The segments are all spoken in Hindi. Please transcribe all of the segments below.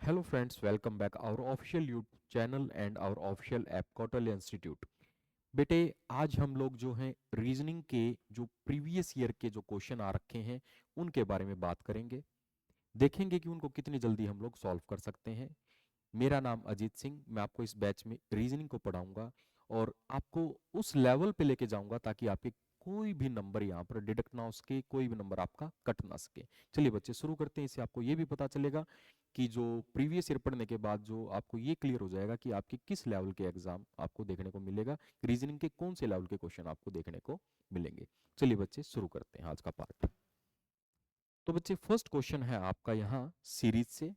Hello friends, welcome back our official YouTube channel and our official app Kautilya Institute। बेटे आज हम लोग जो हैं रीजनिंग के जो प्रीवियस ईयर के जो क्वेश्चन आ रखे हैं उनके बारे में बात करेंगे। देखेंगे कि उनको कितनी जल्दी हम लोग सॉल्व कर सकते हैं। मेरा नाम अजीत सिंह, मैं आपको इस बैच में रीजनिंग को पढ़ाऊंगा और आपको उस लेवल पे लेके जाऊंगा ताकि आपके कोई भी नंबर यहाँ पर डिडक्ट ना हो सके, कोई भी नंबर आपका कट ना सके। चलिए बच्चे शुरू करते हैं। इससे आपको ये भी पता चलेगा कि जो प्रीवियस ईयर पढ़ने के बाद जो आपको ये क्लियर हो जाएगा कि आपके किस लेवल के एग्जाम आपको देखने को मिलेगा, रीजनिंग के कौन से लेवल के क्वेश्चन आपको देखने को मिलेंगे। चलिए बच्चे शुरू करते हैं आज का पार्ट। तो बच्चे फर्स्ट क्वेश्चन है आपका यहाँ सीरीज से।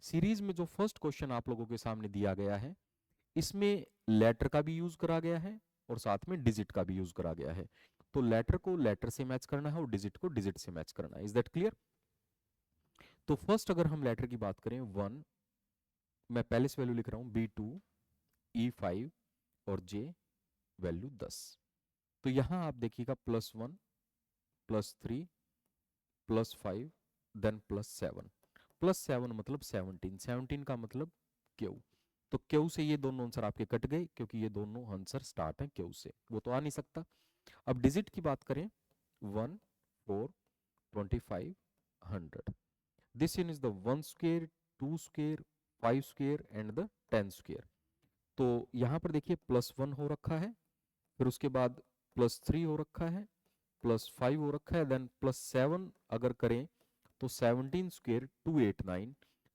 सीरीज में जो फर्स्ट क्वेश्चन आप लोगों के सामने दिया गया है इसमें लेटर का भी यूज करा गया है और साथ में डिजिट का भी यूज करा गया है। तो लेटर को लेटर से मैच करना है और डिजिट को डिजिट से मैच करना है। Is that clear? तो फर्स्ट अगर हम लेटर की बात करें 1, मैं पहले से वैल्यू लिख रहा हूं B2, E5 और J वैल्यू 10। तो यहां आप देखिएगा +1, +3, +5 देन +7। +7 मतलब 17, 17 का मतलब क्यू। तो क्यू से ये दोनों आंसर आपके कट गए क्योंकि ये दोनों आंसर स्टार्ट हैं क्यू से, वो तो आ नहीं सकता। अब डिजिट की बात करें 1, 4, 25, 100। This in is the 1 square, 2 square, 5 square and the 10 square. तो यहाँ पर देखिए +1 हो रखा है, फिर उसके बाद +3 हो रखा है, +5 हो रखा है, देन +7 अगर करें तो 17 स्क्वायर 289।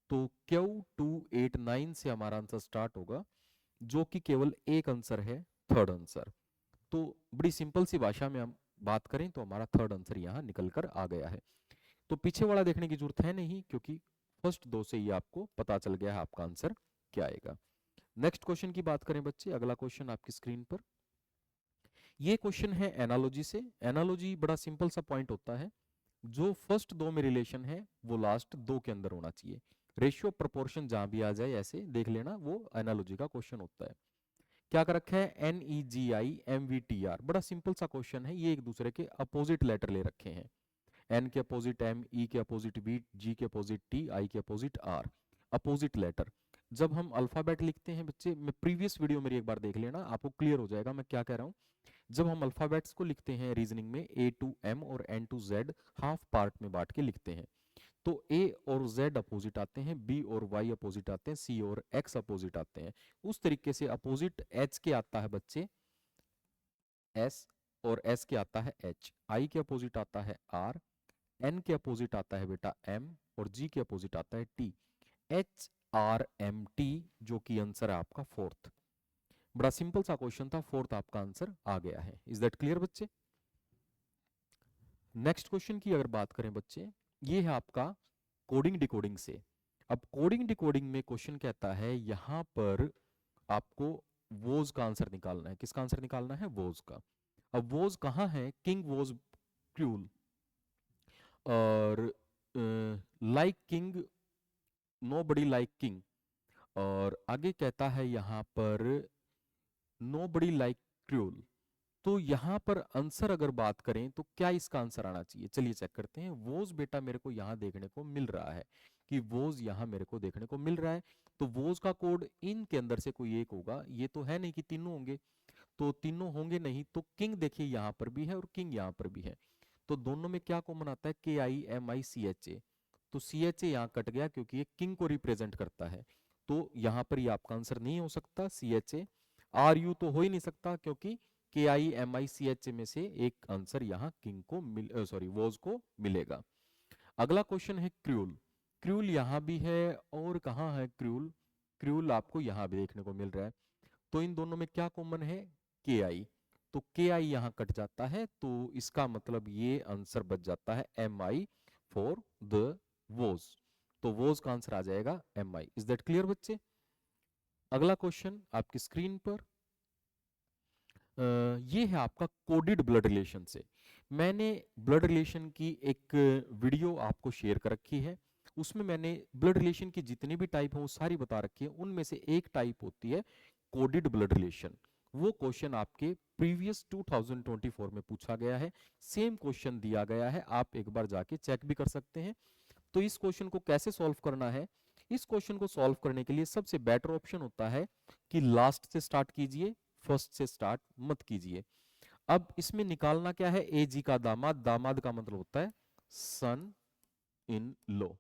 तो क्यू 289 से हमारा आंसर स्टार्ट होगा, जो कि केवल एक आंसर है, थर्ड आंसर। तो बड़ी सिंपल सी भाषा में हम बात करें तो हमारा थर्ड आंसर यहाँ निकल कर आ गया है। तो पीछे वाला देखने की जरूरत है नहीं क्योंकि फर्स्ट दो से ही आपको पता चल गया है आपका आंसर क्या आएगा। नेक्स्ट क्वेश्चन की बात करें बच्चे, अगला क्वेश्चन आपकी स्क्रीन पर। ये क्वेश्चन है एनालॉजी से। एनालॉजी बड़ा सिंपल सा पॉइंट होता है, जो फर्स्ट दो में रिलेशन है वो लास्ट दो के अंदर होना चाहिए। रेशियो प्रोपोर्शन जहां भी आ जाए ऐसे देख लेना, वो एनालॉजी का क्वेश्चन होता है। क्या कर रखा है NEGI MVTR, बड़ा सिंपल सा क्वेश्चन है। ये एक दूसरे के अपोजिट लेटर ले रखे हैं। एन के अपोजिट एम, ई के अपोजिट बी, जी के अपोजिट टी, आई के अपोजिट आर। अपोजिट लेटर जब हम अल्फाबेट लिखते हैं बच्चे, मैं प्रीवियस वीडियो मेरी एक बार देख लेना, आपको क्लियर हो जाएगा मैं क्या कह रहा हूँ। जब हम अल्फाबेट्स को लिखते हैं रीजनिंग में A to M और N to Z half part में बांट के लिखते हैं। तो A और Z अपोजिट आते हैं, B और Y अपोजिट आते हैं, C और X अपोजिट आते हैं। उस तरीके से अपोजिट H के आता है बच्चे S, और S के आता है H, I के अपोजिट आता है R, N के अपोजिट आता है बेटा M और G के अपोजिट आता है T। HRMT जो कि आंसर है आपका फोर्थ। बड़ा सिंपल सा क्वेश्चन था, फोर्थ आपका आंसर आ गया है। इज दैट क्लियर बच्चे? नेक्स्ट क्वेश्चन की अगर बात करें बच्चे, ये है आपका कोडिंग डिकोडिंग से। अब कोडिंग डिकोडिंग में क्वेश्चन कहता है यहां पर आपको वोज का आंसर निकालना है। किसका आंसर निकालना है? वोज का। अब वोज कहाँ है? किंग वोज क्रूल, और लाइक किंग, नो बडी लाइक किंग, और आगे कहता है यहां पर नो बडी लाइक क्रूल। तो यहां पर आंसर अगर बात करें तो क्या इसका आंसर आना चाहिए? चलिए चेक करते हैं। वोज बेटा मेरे को यहां देखने को मिल रहा है कि वोज यहां मेरे को देखने को मिल रहा है। तो वोज का कोड इन के अंदर से कोई एक होगा, ये तो है नहीं कि तीनों होंगे। तो तीनों होंगे नहीं, तो किंग देखिए यहां पर भी है और किंग यहां पर भी है। तो दोनों में क्या कॉमन आता है? KIMICHA। तो CHA यहाँ कट गया क्योंकि ये किंग को रिप्रेजेंट करता है। तो यहां पर ये आपका आंसर नहीं हो सकता CHA। RU तो हो ही नहीं सकता क्योंकि KIMICHA में से एक आंसर यहाँ किंग को सॉरी वोज को मिलेगा। अगला क्वेश्चन है क्रूल। क्रूल यहाँ भी है, और कहाँ है क्रूल? क्रूल आपको यहाँ भी देखने को मिल रहा है। तो इन दोनों में क्या कॉमन है? KI। तो KI यहाँ कट जाता है, तो इसका मतलब ये आंसर बच जाता है MI फॉर द वोज। तो वोज का आंसर आ जाएगा MI। इज दैट क्लियर बच्चे? अगला क्वेश्चन आपकी स्क्रीन पर। ये है आपका कोडेड ब्लड रिलेशन से। मैंने ब्लड रिलेशन की एक वीडियो आपको शेयर कर रखी है। उसमें मैंने ब्लड रिलेशन की जितनी भी टाइप है वो सारी बता रखी है। उनमें से एक टाइप होती है कोडेड ब्लड रिलेशन। वो क्वेश्चन आपके प्रीवियस 2024 में पूछा गया है। सेम क्वेश्चन दिया गया है, आप एक बार जाके चेक भी कर सकते हैं। तो इस क्वेश्चन को कैसे सॉल्व करना है, इस क्वेश्चन को सॉल्व करने के लिए सबसे बेटर ऑप्शन होता है कि लास्ट से स्टार्ट कीजिए, फर्स्ट से स्टार्ट मत कीजिए। अब इसमें निकालना क्या है, ए जी का दामाद, दामाद का मतलब होता है सन इन लो।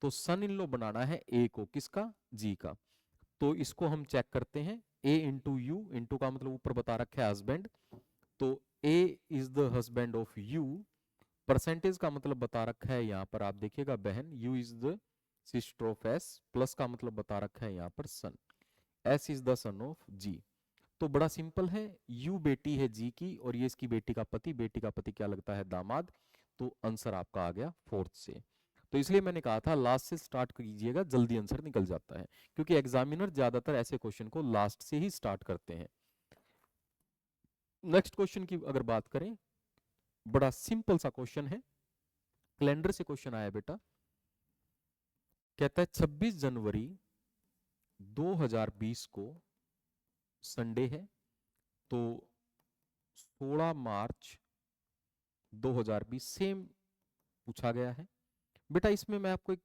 तो सन इन लो बनाना है ए को, किसका, जी का। तो इसको हम चेक करते हैं, ए इंटू यू, इंटू का मतलब ऊपर बता रखा है हस्बैंड, तो A is the husband of U, percentage का मतलब बता रखा है यहाँ पर आप देखिएगा बहन, U is the sister of S, plus का मतलब बता रखा है यहाँ पर son, S is the son of G. तो बड़ा सिंपल है, यू बेटी है जी की और ये इसकी बेटी का पति, बेटी का पति क्या लगता है, दामाद। तो आंसर आपका आ गया फोर्थ से। तो इसलिए मैंने कहा था लास्ट से स्टार्ट कीजिएगा, जल्दी आंसर निकल जाता है, क्योंकि एग्जामिनर ज्यादातर ऐसे क्वेश्चन को लास्ट से ही स्टार्ट करते हैं। नेक्स्ट क्वेश्चन की अगर बात करें, बड़ा सिंपल सा क्वेश्चन है, कैलेंडर से क्वेश्चन आया बेटा। कहता है 26 जनवरी 2020 को संडे है, तो 16 मार्च 2020 सेम पूछा गया है। बेटा इसमें मैं आपको एक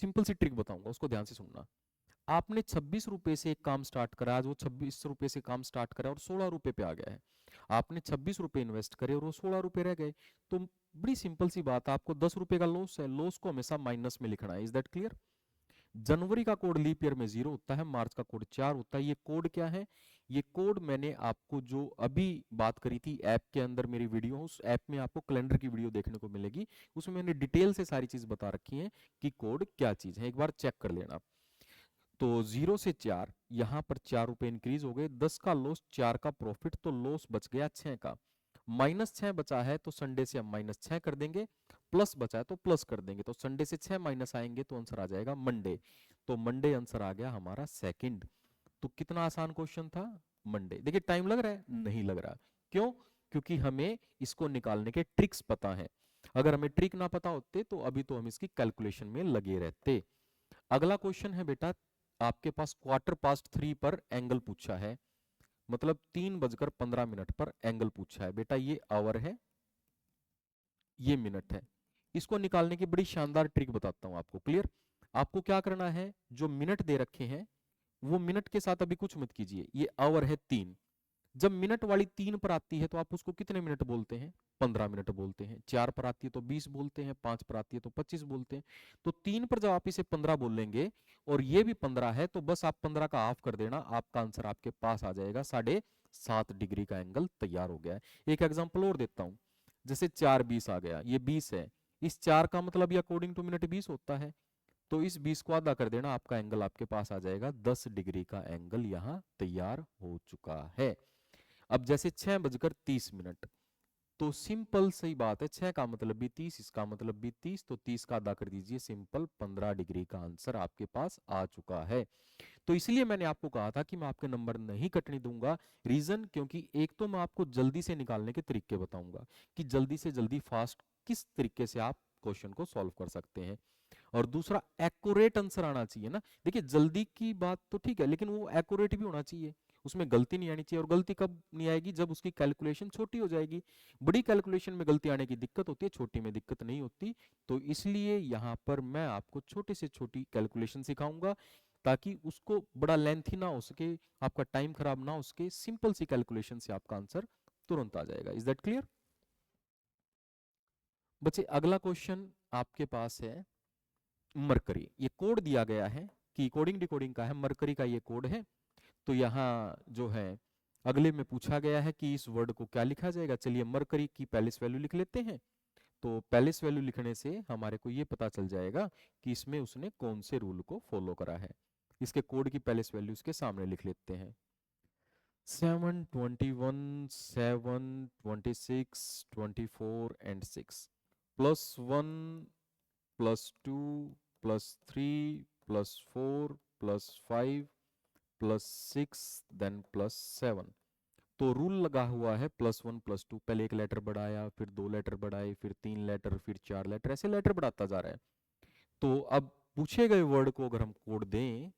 सिंपल सी ट्रिक बताऊंगा, उसको ध्यान से सुनना। आपने 26 रुपए से एक काम स्टार्ट करा, आज वो 26 रुपए से काम स्टार्ट करा और 16 रुपए पे आ गया है। आपने 26 रुपए इन्वेस्ट करे और वो 16 रुपए रह गए, तो बड़ी सिंपल सी बात है, आपको 10 रुपए का लॉस है, लॉस को हमेशा माइनस में लिखना है। Is that clear? जनवरी का कोड लीप ईयर में 0 होता है, मार्च का कोड 4 होता है। ये कोड क्या है, ये कोड मैंने आपको जो अभी बात करी थी ऐप के अंदर, मेरी वीडियो, उस ऐप में आपको कैलेंडर की वीडियो देखने को मिलेगी, उसमें मैंने डिटेल से सारी चीज बता रखी है कि कोड क्या चीज है, एक बार चेक कर लेना। तो 0 से 4, यहां पर 4 रुपए इंक्रीज हो गए, 10 का लॉस, 4 का प्रॉफिट, तो लॉस बच गया 6 का। -6 बचा है तो संडे से हम -6 कर देंगे, प्लस बचा है तो प्लस कर देंगे, तो संडे से 6 माइनस आएंगे तो आंसर आ जाएगा मंडे। तो मंडे आंसर आ गया हमारा सेकंड। तो कितना आसान क्वेश्चन था, मंडे। देखिए टाइम लग रहा है, नहीं लग रहा, क्यों? क्योंकि हमें इसको निकालने के ट्रिक्स पता है। अगर हमें ट्रिक ना पता होते तो अभी तो हम इसकी कैलकुलेशन में लगे रहते। अगला क्वेश्चन है बेटा, आपके पास 3:15 पर एंगल पूछा है, मतलब 3:15 पर एंगल पूछा है। बेटा ये आवर है, ये मिनट है। इसको निकालने की बड़ी शानदार ट्रिक बताता हूं आपको, क्लियर? आपको क्या करना है, जो मिनट दे रखे हैं वो मिनट के साथ अभी कुछ मत कीजिए। ये आवर है 3, जब मिनट वाली 3 पर आती है तो आप उसको कितने मिनट बोलते हैं, 15 मिनट बोलते हैं। 4 पर आती है तो 20 बोलते हैं, 5 पर आती है तो 25 बोलते हैं। तो 3 पर जब आप इसे 15 बोलेंगे और ये भी 15 है, तो बस आप 15 का हाफ कर देना, आपका आंसर आपके पास आ जाएगा। 7.5 डिग्री का एंगल तैयार हो गया है। एक एग्जाम्पल और देता हूं, जैसे 4:20 आ गया, ये 20 है, इस 4 का मतलब ये अकॉर्डिंग टू मिनट 20 होता है, तो इस 20 को आधा कर देना, आपका एंगल आपके पास आ जाएगा। 10 डिग्री का एंगल यहां तैयार हो चुका है। अब जैसे 6:30, तो सिंपल सही बात है, 6 का मतलब भी 30, इसका मतलब भी 30, तो 30 का अदा कर दीजिए, सिंपल 15 डिग्री का आंसर आपके पास आ चुका है। तो इसलिए मैंने आपको कहा था कि मैं आपके नंबर नहीं कटने दूंगा। रीजन, क्योंकि एक तो मैं आपको जल्दी से निकालने के तरीके बताऊंगा कि जल्दी से जल्दी फास्ट किस तरीके से आप क्वेश्चन को सॉल्व कर सकते हैं, और दूसरा एक्यूरेट आंसर आना चाहिए ना। देखिए जल्दी की बात तो ठीक है, लेकिन वो एक्यूरेट भी होना चाहिए, उसमें गलती नहीं आनी चाहिए। और गलती कब नहीं आएगी, जब उसकी कैलकुलेशन छोटी हो जाएगी। बड़ी कैलकुलेशन में गलती आने की दिक्कत होती है, छोटी में दिक्कत नहीं होती। तो इसलिए यहाँ पर मैं आपको छोटी से छोटी कैलकुलेशन सिखाऊंगा, ताकि उसको बड़ा लेंथी ना हो सके, आपका टाइम खराब ना हो सके, सिंपल सी कैलकुलेशन से आपका आंसर तुरंत आ जाएगा। Is that clear? बच्चे अगला क्वेश्चन आपके पास है, मरकरी। ये कोड दिया गया है कि कोडिंग डिकोडिंग का है, मरकरी का ये कोड है। तो यहाँ जो है अगले में पूछा गया है कि इस वर्ड को क्या लिखा जाएगा। चलिए मरकरी की पैलेस वैल्यू लिख लेते हैं। तो पैलेस वैल्यू लिखने से हमारे को ये पता चल जाएगा कि इसमें उसने कौन से रूल को फॉलो करा है। इसके कोड की पैलेस वैल्यू इसके सामने लिख लेते हैं। 7, 21, 7, 26, 24 एंड 6, +1, +2, +3, +4, +5, +6, देन +7। तो रूल लगा हुआ है +1, +2, पहले एक लेटर बढ़ाया, फिर 2 लेटर बढ़ाए, फिर 3 लेटर, फिर 4 लेटर, ऐसे लेटर बढ़ाता जा रहा है। तो अब पूछे गए वर्ड को अगर हम कोड दें,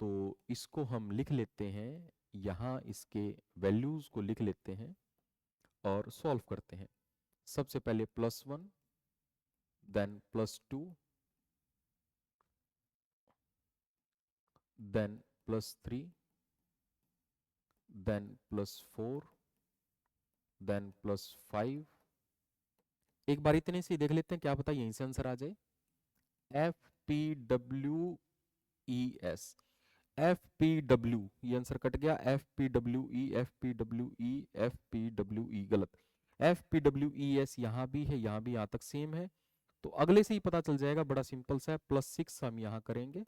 तो इसको हम लिख लेते हैं, यहाँ इसके वैल्यूज को लिख लेते हैं और सॉल्व करते हैं। सबसे पहले +1, देन +2, देन +3, देन +4, देन +5। एक बार इतने से ही देख लेते हैं, क्या पता यहीं से आंसर आ जाए। FPWES, FPW, ये आंसर कट गया। FPWE, FPWE, FPWE गलत। FPWES यहाँ भी है, यहाँ भी, यहाँ तक सेम है। तो अगले से ही पता चल जाएगा, बड़ा सिंपल सा है। +6 हम यहाँ करेंगे।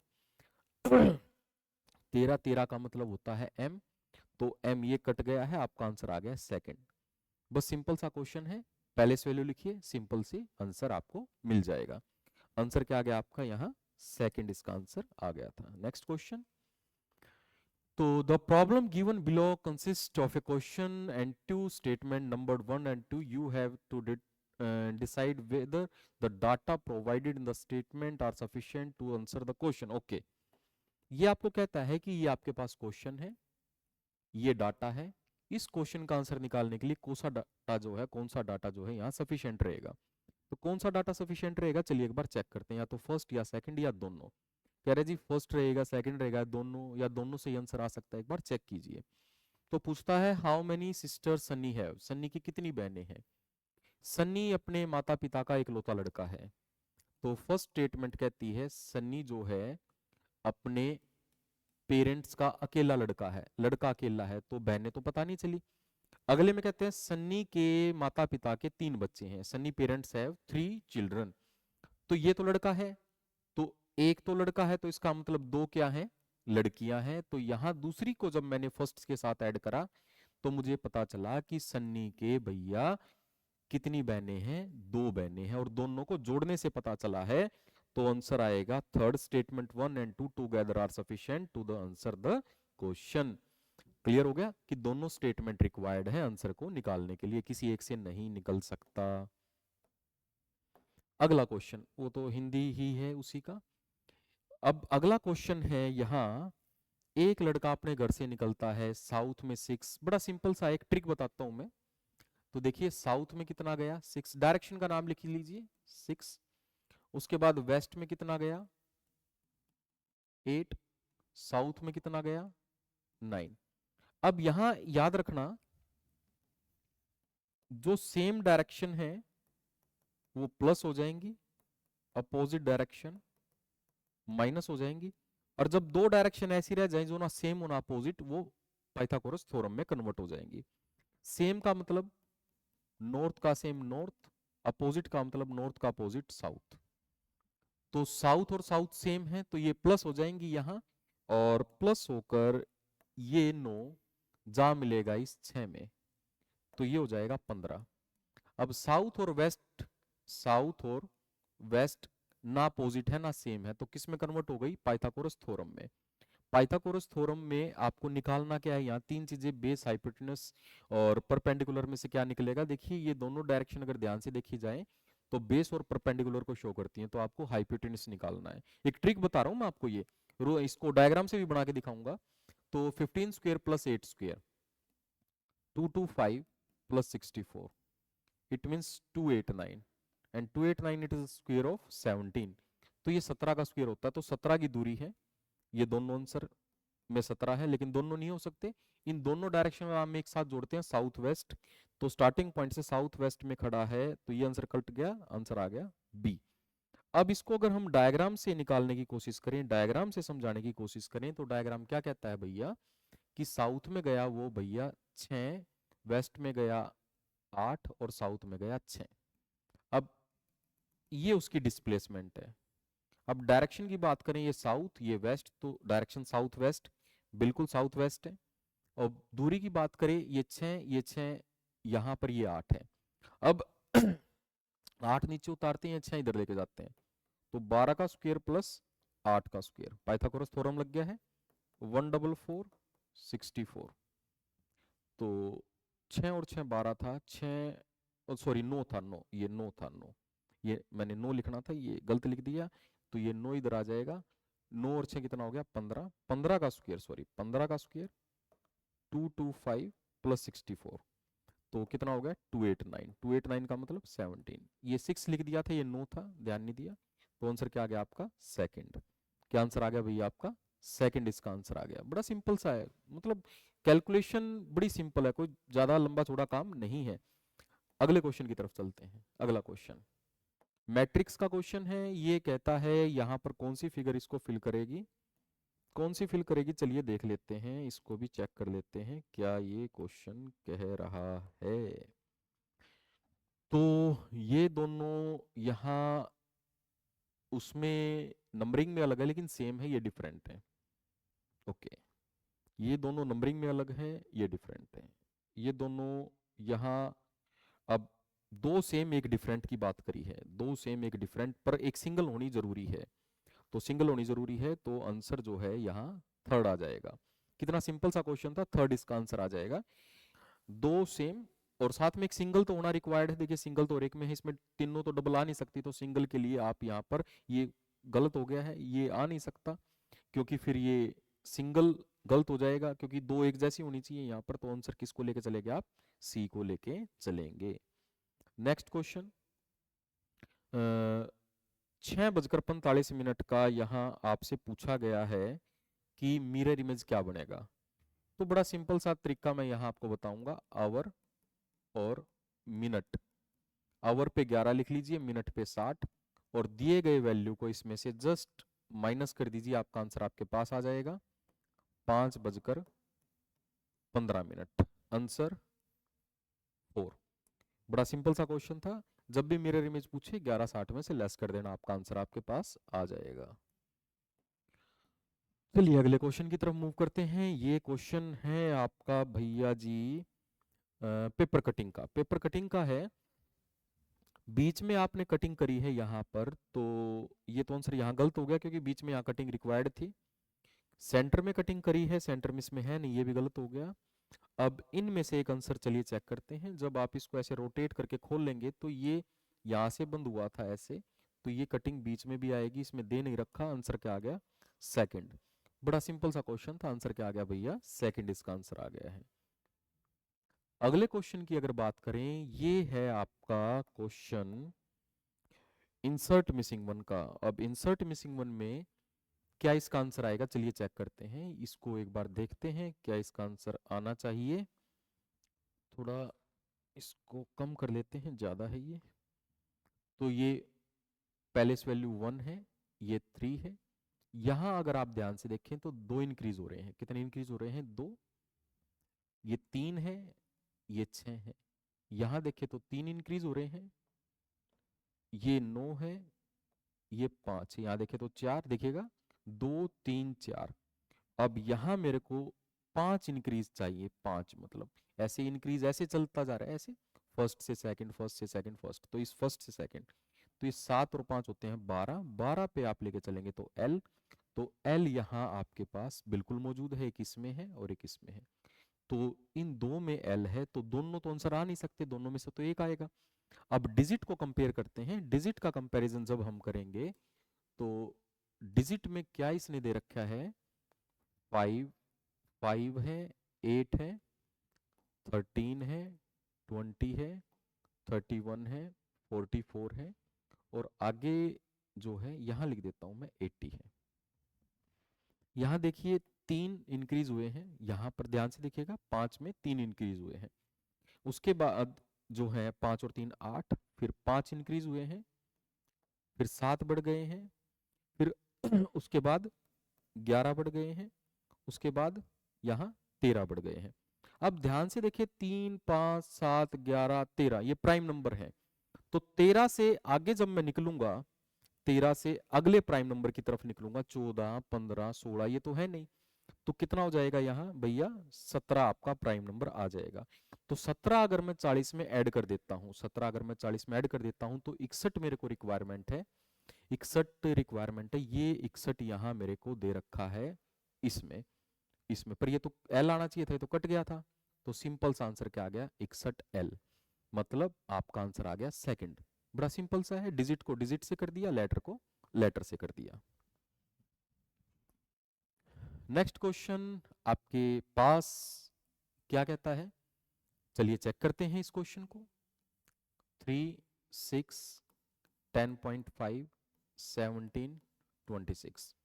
13, 13 का मतलब होता है M, तो M ये कट गया है, आपका आंसर आ गया सेकंड। बस सिंपल सा क्वेश्चन है, पहले से वैल्यू लिखिए, सिंपल सी आंसर आपको मिल जाएगा। आंसर क्या आ गया आपका यहाँ सेकंड, इसका आंसर आ गया था। Next question. तो the problem given below consist of a question and two statement number 1 and 2. You have to decide whether the data provided in the statement are sufficient to answer the question. Okay, ये आपको कहता है कि ये आपके पास क्वेश्चन है, ये डाटा है, इस क्वेश्चन का आंसर निकालने के लिए कौन सा डाटा जो है यहाँ सफिशिएंट रहेगा। तो कौन सा डाटा सफिशिएंट रहेगा, चलिए एक बार चेक करते हैं, या तो फर्स्ट या सेकंड या दोनों। कह रहे जी फर्स्ट रहेगा, सेकंड रहेगा, दोनों, या दोनों से ही आंसर आ सकता है, एक बार चेक कीजिए। तो पूछता है हाउ मेनी सिस्टर सन्नी है, सन्नी की कितनी बहनें हैं। सन्नी अपने माता पिता का इकलौता लड़का है। तो फर्स्ट स्टेटमेंट कहती है सन्नी जो है अपने पेरेंट्स का अकेला लड़का है, लड़का अकेला है, तो बहनें तो पता नहीं चली। अगले में कहते हैं सन्नी के माता पिता के 3 बच्चे हैं, सन्नी पेरेंट्स हैव 3 चिल्ड्रन। तो ये तो लड़का है, तो एक तो लड़का है, तो इसका मतलब 2 क्या है, लड़कियां हैं। तो यहां दूसरी को जब मैंने फर्स्ट के साथ ऐड करा तो मुझे पता चला कि सन्नी के भैया कितनी बहनें हैं, 2 बहनें हैं, और दोनों को जोड़ने से पता चला है। तो आंसर आएगा third statement 1 and 2 together are sufficient to the answer the question. Clear हो गया कि दोनों स्टेटमेंट रिक्वायर्ड है आंसर को निकालने के लिए, किसी एक से नहीं निकल सकता। अगला क्वेश्चन, वो तो हिंदी ही है उसी का। अब अगला क्वेश्चन है यहाँ, एक लड़का अपने घर से निकलता है साउथ में 6। बड़ा सिंपल सा एक ट्रिक बताता हूं मैं। तो देखिए साउथ में कितना गया 6, डायरेक्शन का नाम लिख लीजिए 6। उसके बाद वेस्ट में कितना गया 8, साउथ में कितना गया 9। अब यहां याद रखना जो सेम डायरेक्शन है वो प्लस हो जाएंगी, अपोजिट डायरेक्शन माइनस हो जाएंगी, और जब 2 डायरेक्शन ऐसी रह जाए जो ना सेम हो ना अपोजिट, वो पाइथागोरस थ्योरम में कन्वर्ट हो जाएंगी। सेम का मतलब नॉर्थ का सेम नॉर्थ, अपोजिट का मतलब नॉर्थ का अपोजिट साउथ। तो साउथ और साउथ सेम है तो ये प्लस हो जाएंगी यहां, और प्लस होकर ये 9 जा मिलेगा इस 6 में, तो ये हो जाएगा 15। अब साउथ और वेस्ट ना अपोजिट है ना सेम है, तो किस में कन्वर्ट हो गई, पाइथागोरस थ्योरम में। पाइथागोरस थ्योरम में आपको निकालना क्या है, यहाँ 3 चीजें, बेस, हाइपोटेनस और परपेंडिकुलर में से क्या निकलेगा। देखिए ये दोनों डायरेक्शन अगर ध्यान से देखी जाए तो बेस और परपेंडिकुलर को शो करती हैं, तो आपको हाइपोटेनस निकालना है। एक ट्रिक बता रहा हूं मैं आपको, ये इसको डायग्राम से भी बना के दिखाऊंगा। तो 15 square plus 8 square 225 plus 64, it means 289, and 289 it is square of 17। तो ये 17 का स्क्वायर होता है, तो 17 की दूरी है, ये दोनों आंसर में 17 है, लेकिन दोनों नहीं हो सकते। इन दोनों डायरेक्शन में हम एक साथ जोड़ते हैं साउथ वेस्ट, तो स्टार्टिंग पॉइंट से साउथ वेस्ट में खड़ा है, तो ये आंसर कट गया, आंसर आ गया बी। अब इसको अगर हम डायग्राम से निकालने की कोशिश करें, डायग्राम से समझाने की कोशिश करें, तो डायग्राम क्या कहता है भैया कि साउथ में गया वो भैया 6, वेस्ट में गया 8 और साउथ में गया 6। अब ये उसकी डिस्प्लेसमेंट है। अब डायरेक्शन की बात करें, ये साउथ ये वेस्ट, तो डायरेक्शन साउथ वेस्ट, बिल्कुल साउथ वेस्ट है। और दूरी की बात करें, ये 6 यहां पर ये 8 है। अब 8 नीचे उतारते हैं, 6 इधर लेके जाते हैं, तो 12 का स्क्वायर प्लस 8 का स्क्वायर, पाइथागोरस थ्योरम लग गया है। 144 64, तो 6 और 6 12 था, 6 सॉरी 9 था, 9 ये 9 था, 9 ये मैंने 9 लिखना था, ये गलत लिख दिया, तो ये 9 इधर आ जाएगा। 9 और 6 कितना हो गया 15, 15 का स्क्वायर, सॉरी 15 का स्क्वायर 225 प्लस 64, तो कितना हो गया 289, 289 का मतलब 17। ये 6 लिख दिया था, ये 9 था, ध्यान नहीं दिया, तो आंसर क्या आ गया आपका सेकंड। क्या आंसर आ गया भैया आपका सेकंड इसका आंसर आ गया। बड़ा सिंपल सा है, मतलब कैलकुलेशन बड़ी सिंपल है, कोई ज्यादा लंबा चौड़ा काम नहीं है। अगले क्वेश्चन की तरफ चलते हैं। अगला क्वेश्चन मैट्रिक्स का क्वेश्चन है। ये कहता है यहाँ पर कौन सी फिगर इसको फिल करेगी, कौन सी फिल करेगी, चलिए देख लेते हैं, इसको भी चेक कर लेते हैं क्या ये क्वेश्चन कह रहा है। तो ये दोनों यहाँ उसमें नंबरिंग में अलग है लेकिन सेम है, ये डिफरेंट है। ओके, ये दोनों नंबरिंग में अलग है, ये डिफरेंट है। ये दोनों यहाँ, अब दो सेम एक डिफरेंट की बात करी है, दो सेम एक डिफरेंट, पर एक सिंगल होनी जरूरी है, तो सिंगल होनी जरूरी है, तो आंसर जो है यहाँ थर्ड आ जाएगा। कितना सिंपल सा क्वेश्चन था, थर्ड इसका आंसर आ जाएगा। दो सेम और साथ में एक सिंगल तो होना रिक्वायर्ड है। देखिए सिंगल तो और एक में है, इसमें तीनों तो डबल आ नहीं सकती, तो सिंगल के लिए आप यहाँ पर, ये गलत हो गया है, ये आ नहीं सकता क्योंकि फिर ये सिंगल गलत हो जाएगा, क्योंकि दो एक जैसी होनी चाहिए यहाँ पर। तो आंसर किसको लेके चलेंगे आप, सी को लेके चलेंगे। नेक्स्ट क्वेश्चन, 6:45 का यहाँ आपसे पूछा गया है कि मिरर इमेज क्या बनेगा। तो बड़ा सिंपल सा तरीका मैं यहाँ आपको बताऊंगा, आवर और मिनट। आवर पे 11 लिख लीजिए, मिनट पे 60, और दिए गए वैल्यू को इसमें से जस्ट माइनस कर दीजिए, आपका आंसर आपके पास आ जाएगा 5:15। आंसर 4। बड़ा सिंपल सा क्वेश्चन था। जब भी मिरर इमेज पूछे 11:60 में से लेस कर देना, आपका आंसर आपके पास आ जाएगा। चलिए अगले क्वेश्चन की तरफ मूव करते हैं। ये क्वेश्चन है आपका भैया जी पेपर कटिंग का। पेपर कटिंग का है, बीच में आपने कटिंग करी है यहाँ पर, तो ये तो आंसर यहाँ गलत हो गया क्योंकि बीच में यहाँ कटिंग रिक्वायर्ड थी। सेंटर में कटिंग करी है, सेंटर में इसमें है नहीं, ये भी गलत हो गया। अब इनमें से एक आंसर चलिए चेक करते हैं। जब आप इसको ऐसे रोटेट करके खोल लेंगे तो ये यहाँ से बंद हुआ था ऐसे, तो ये कटिंग बीच में भी आएगी, इसमें दे नहीं रखा, आंसर क्या आ गया, सेकंड। बड़ा सिंपल सा क्वेश्चन था, आंसर क्या आ गया भैया, सेकंड इसका आंसर आ गया है। अगले क्वेश्चन की अगर बात करें, ये है आपका क्वेश्चन इंसर्ट मिसिंग वन का। अब इंसर्ट मिसिंग वन में क्या इसका आंसर आएगा, चलिए चेक करते हैं, इसको एक बार देखते हैं क्या इसका आंसर आना चाहिए। थोड़ा इसको कम कर लेते हैं, ज्यादा है ये। तो ये पैलेस वैल्यू 1 है, ये 3 है। यहां अगर आप ध्यान से देखें तो दो इंक्रीज हो रहे हैं, कितने इंक्रीज हो रहे हैं, दो। ये 3 है, ये 6 है। यहां देखें तो 3 इंक्रीज हो रहे हैं, ये 9 है, ये 5 है। यहां देखें तो 4, देखिएगा 2 3 4। अब यहां मेरे को 5 इंक्रीज चाहिए, 5 मतलब ऐसे इंक्रीज ऐसे चलता जा रहा है ऐसे, फर्स्ट से सेकंड, फर्स्ट से सेकंड, फर्स्ट, तो इस फर्स्ट से सेकंड, तो ये 7 और 5 होते हैं 12, 12 पे आप लेके चलेंगे तो एल, तो एल यहाँ आपके पास बिल्कुल मौजूद है, एक इसमें है और एक इसमें है। तो इन दो में एल है, तो दोनों तो आंसर आ नहीं सकते, दोनों में से तो एक आएगा। अब डिजिट को कंपेयर करते हैं। डिजिट का कंपैरिजन जब हम करेंगे तो डिजिट में क्या इसने दे रखा है, 5, 5 है, 8 है, 13 है, 20 है, 31 है, 44 है, और आगे जो है यहां लिख देता हूं मैं 80 है। यहां देखिए 3 इंक्रीज हुए हैं, यहां पर ध्यान से देखिएगा 5 में 3 इंक्रीज हुए हैं। उसके बाद जो है 5 और 3 8, फिर 5 इंक्रीज हुए हैं, फिर 7 बढ़ गए हैं, फिर उसके बाद 11 बढ़ गए हैं, उसके बाद यहाँ 13 बढ़ गए हैं। अब ध्यान से देखिए 3 5 7 11 13 ये प्राइम नंबर है, तो 13 से आगे जब मैं निकलूंगा, 13 से अगले प्राइम नंबर की तरफ निकलूंगा, 14 15 16 ये तो है नहीं, तो कितना हो जाएगा यहाँ भैया, 17 आपका प्राइम नंबर आ जाएगा। तो 17 अगर मैं 40 में ऐड कर देता हूँ, 17 अगर मैं 40 में ऐड कर देता हूँ तो 61 मेरे को रिक्वायरमेंट है, 61 रिक्वायरमेंट है। ये 61 यहाँ मेरे को दे रखा है इसमें, इसमें पर ये तो एल आना चाहिए था, ये तो कट गया था, तो सिंपल सा आंसर क्या आ गया, 61 एल, मतलब आपका आंसर आ गया सेकंड। बड़ा सिंपल सा है, डिजिट को डिजिट से कर दिया, लेटर को लेटर से कर दिया। नेक्स्ट क्वेश्चन आपके पास क्या कहता है, चलिए चेक करते हैं इस क्वेश्चन को। 3 6 10.5 17 26,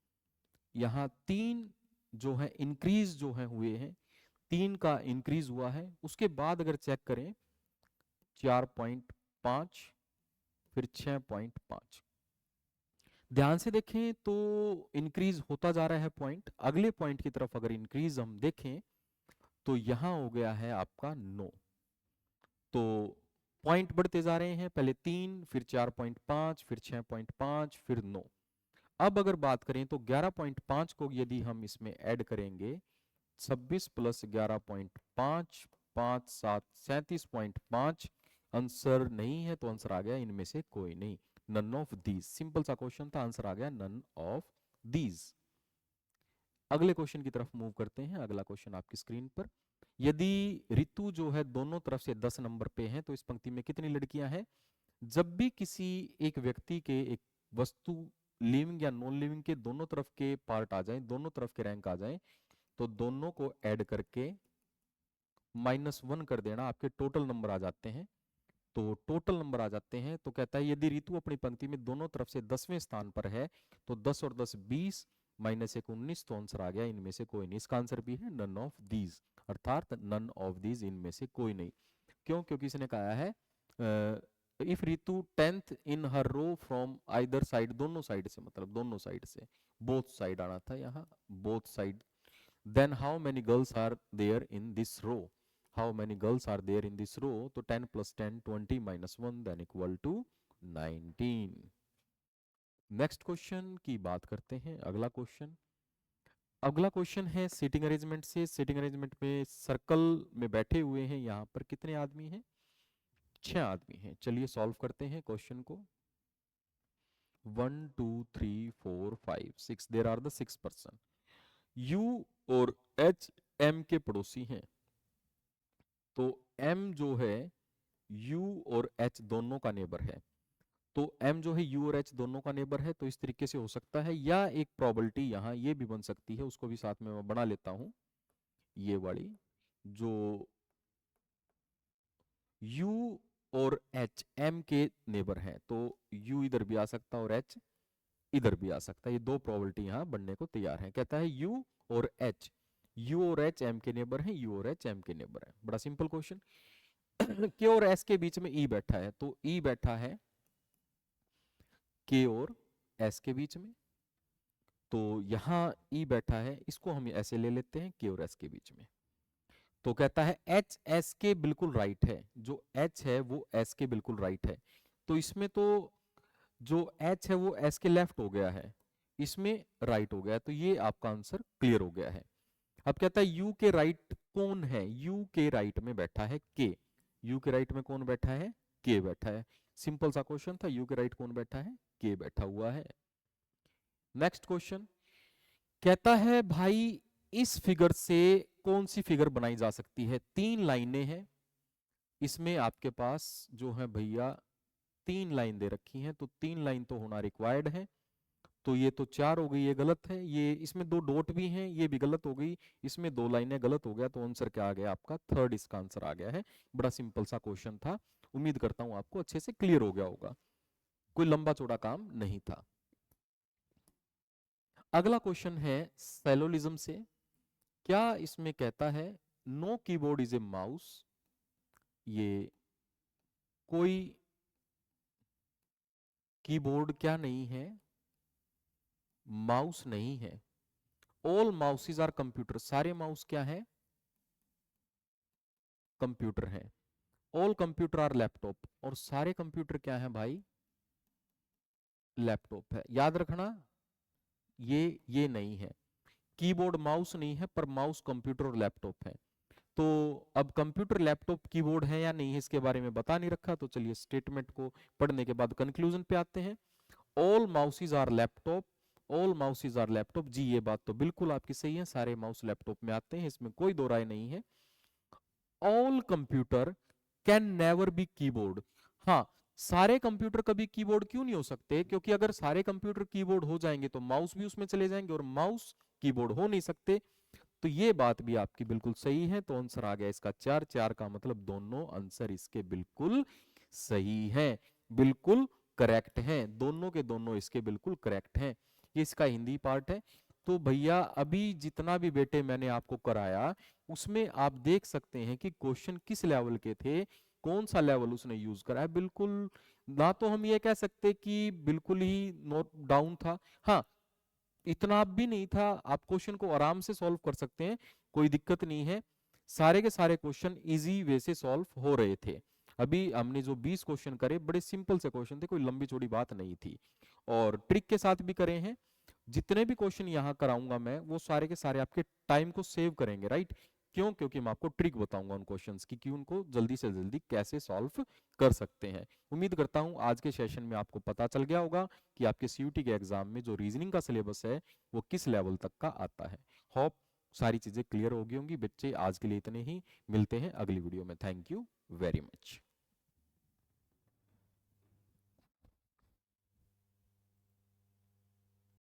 यहाँ 3 जो है इंक्रीज जो है हुए हैं, 3 का इंक्रीज हुआ है। उसके बाद अगर चेक करें 4.5 फिर 6.5, ध्यान से देखें तो इंक्रीज होता जा रहा है पॉइंट। अगले पॉइंट की तरफ अगर इंक्रीज हम देखें तो यहां हो गया है आपका 9। तो पॉइंट बढ़ते जा रहे हैं, पहले 3 फिर 4.5 फिर 6.5 फिर 9। अब अगर बात करें तो 11.5 को यदि हम इसमें ऐड करेंगे, 26 प्लस 11.5, 5 7 37.5, आंसर नहीं है तो आंसर आ गया इनमें से कोई नहीं, नन ऑफ दीज। सिंपल सा क्वेश्चन था, आंसर आ गया नन ऑफ दीज। अगले क्वेश्चन की तरफ मूव करते हैं। अगला क्वेश्चन आपकी स्क्रीन पर, यदि ऋतु जो है दोनों तरफ से 10 नंबर पे है तो इस पंक्ति में कितनी लड़कियां हैं? जब भी किसी एक व्यक्ति के एक वस्तु लिविंग या नॉन लिविंग के दोनों तरफ के पार्ट आ जाएं, दोनों तरफ के रैंक आ जाएं, तो दोनों को ऐड करके -1 कर देना, आपके टोटल नंबर आ जाते हैं। तो टोटल नंबर आ जाते हैं। तो कहता है यदि ऋतु अपनी पंक्ति में दोनों तरफ से 10वें स्थान पर है तो 10 और 10 20, -1 19, तो आंसर आ गया इनमें से कोई नहीं। इसका आंसर भी है नन ऑफ दीज, अर्थात नन ऑफ दीज, इनमें से कोई नहीं। क्यों? क्योंकि इसने कहा है if Ritu 10th in her row from either side, दोनों साइड से, मतलब दोनों साइड से, बोथ साइड आना था यहाँ, both side, then how many girls are there in this row, how many girls are there in this row, तो 10 + 10 20 -1 then equal to 19। Next question की बात करते हैं। अगला क्वेश्चन है सीटिंग अरेंजमेंट से। सीटिंग अरेंजमेंट में सर्कल में बैठे हुए हैं, यहाँ पर कितने आदमी हैं? 6 आदमी हैं। चलिए सॉल्व करते हैं क्वेश्चन को। 1 2 3 4 5 6, there are the 6 person. U और एच एम के पड़ोसी हैं। तो एम जो है यू और एच दोनों का नेबर है। तो m जो है u और h दोनों का नेबर है, तो इस तरीके से हो सकता है, या एक प्रोबेबिलिटी यहाँ ये भी बन सकती है, उसको भी साथ में मैं बना लेता हूं, ये वाली, जो u और h m के नेबर हैं, तो u इधर भी आ सकता है और h इधर भी आ सकता है। ये दो प्रोबेबिलिटी यहाँ बनने को तैयार है। कहता है u और h, u और h m के नेबर हैं, u और h m के नेबर हैं। बड़ा सिंपल क्वेश्चन। k और s के बीच में e बैठा है, तो e बैठा है k और s के बीच में, तो यहां E बैठा है, इसको हम ऐसे ले लेते हैं K और S के बीच में। तो कहता है H S के बिल्कुल राइट है, जो H है वो S के बिल्कुल राइट है। तो इसमें तो जो H है वो S के लेफ्ट हो गया है, इसमें राइट हो गया, तो ये आपका आंसर क्लियर हो गया है। अब कहता है U के राइट कौन है? U के राइट में बैठा है K। U के राइट में कौन बैठा है? K बैठा है। सिंपल सा क्वेश्चन था, U के राइट कौन बैठा है? K बैठा हुआ है। नेक्स्ट क्वेश्चन कहता है भाई इस फिगर से कौन सी फिगर बनाई जा सकती है? 3 लाइनें हैं, इसमें आपके पास जो है भैया 3 लाइन दे रखी हैं, तो 3 लाइन तो होना रिक्वायर्ड है। तो ये तो 4 हो गई, ये गलत है। ये इसमें 2 डॉट भी हैं, ये भी गलत हो गई। इसमें 2 लाइनें गलत हो गया, तो आंसर क्या आ गया आपका? थर्ड इसका आंसर आ गया है। बड़ा सिंपल सा क्वेश्चन था, उम्मीद करता हूं आपको अच्छे से क्लियर हो गया होगा, कोई लंबा चौड़ा काम नहीं था। अगला क्वेश्चन है सैलोलिज्म से। क्या इसमें कहता है no keyboard is a mouse, ये कोई कीबोर्ड क्या नहीं है? माउस नहीं है। ऑल माउसेस आर कंप्यूटर, सारे माउस क्या है? कंप्यूटर है। ऑल कंप्यूटर आर लैपटॉप, और सारे कंप्यूटर क्या है भाई? लैपटॉप है। याद रखना ये नहीं है, कीबोर्ड माउस नहीं है, पर माउस कंप्यूटर और लैपटॉप है। तो अब कंप्यूटर लैपटॉप कीबोर्ड है या नहीं है इसके बारे में बता नहीं रखा, तो चलिए स्टेटमेंट को पढ़ने के बाद कंक्लूजन पे आते हैं। All mouses are laptop, all mouses are laptop, जी ये बात तो बिल्कुल आपकी सही है, सारे माउस लैपटॉप में आते हैं, इसमें कोई दो राय नहीं है। All computer can never be keyboard, हाँ सारे कंप्यूटर कभी कीबोर्ड क्यों नहीं हो सकते? क्योंकि अगर सारे कंप्यूटर कीबोर्ड हो जाएंगे तो माउस भी उसमें चले जाएंगे, और माउस कीबोर्ड हो नहीं सकते। तो ये बात भी आपकी बिल्कुल सही है, तो आंसर आ गया इसका 4। 4 का मतलब दोनों आंसर इसके बिल्कुल सही हैं, बिल्कुल करेक्ट हैं, दोनों के दोनों इसके बिल्कुल करेक्ट हैं। ये इसका हिंदी पार्ट है। तो भैया अभी जितना भी बेटे मैंने आपको कराया उसमें आप देख सकते हैं कि क्वेश्चन किस लेवल के थे, कौन सा लेवल उसने यूज करा है। बिल्कुल ना तो हम ये कह सकते कि बिल्कुल ही नोट डाउन था, हाँ इतना भी नहीं था, आप क्वेश्चन को आराम से सॉल्व कर सकते हैं, कोई दिक्कत नहीं है। सारे के सारे क्वेश्चन इजी वे से सॉल्व हो रहे थे। अभी हमने जो 20 क्वेश्चन करे बड़े सिंपल से क्वेश्चन थे, कोई लंबी चौड़ी बात नहीं थी, और ट्रिक के साथ भी करे हैं। जितने भी क्वेश्चन यहाँ कराऊंगा मैं वो सारे के सारे आपके टाइम को सेव करेंगे, राइट। क्यों? क्योंकि मैं आपको ट्रिक बताऊंगा उन क्वेश्चंस की कि उनको जल्दी से जल्दी कैसे सॉल्व कर सकते हैं। उम्मीद करता हूं आज के सेशन में आपको पता चल गया होगा कि आपके सीयूटी के एग्जाम में जो रीजनिंग का सिलेबस है वो किस लेवल तक का आता है। होप सारी चीजें क्लियर हो गई होंगी बच्चे। आज के लिए इतने ही, मिलते हैं अगली वीडियो में। Thank you very much.